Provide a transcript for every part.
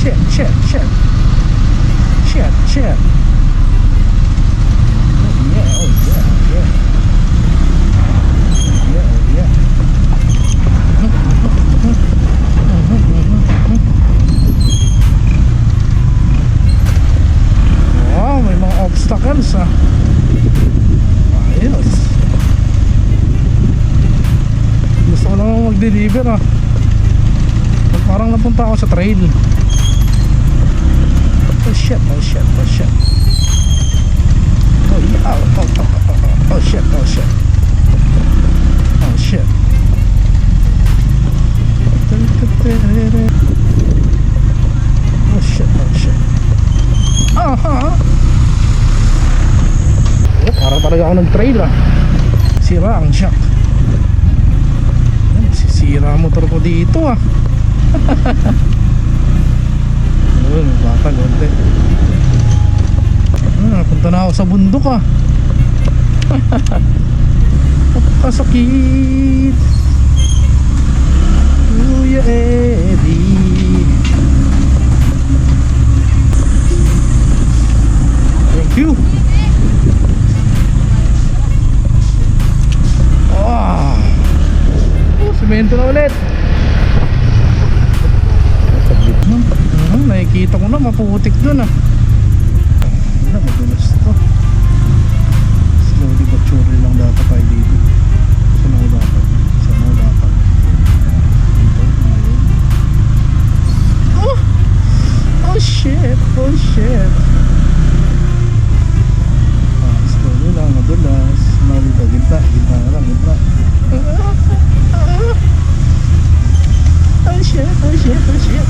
Shit, shit, shit. Shit, shit. Oh yeah, oh yeah, oh yeah. Yeah, oh yeah. Wow, may mga obstacles ah. Ayos. Gusto ko naman mag-deliver ah. Parang napunta ako sa trail. Oh shit, oh shit, oh shit. Oh yeah, oh shit, oh shit. Oh shit. Oh shit, oh shit. Aha. Oh, parang talaga ako nag-trail ah. Sira ang shock. Sisira ang motor ko dito ah. Ayun, batag konti. Napunta na ako sa bundok ah. Napakasakit. Kuya Eddie. Thank you. Oh, semento na ulit. Nakikita ko na maputik dun ah. Wala, madulas to. Slowly but surely lang dapat tayo dito. Saan ako dapat? Saan ako dapat? Dito, ayun. Oh! Oh shit! Oh shit! Slowly lang, madulas. Dito, gitna, gitna na lang, gitna. Oh shit! Oh shit! Oh shit!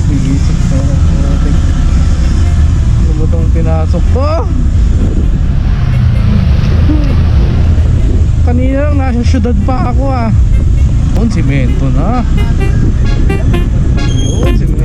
Bigisip ko. Ano ba itong pinasok ko? Kanina lang nasa syudad pa ako ah. Yun, simento na. Yun, simento.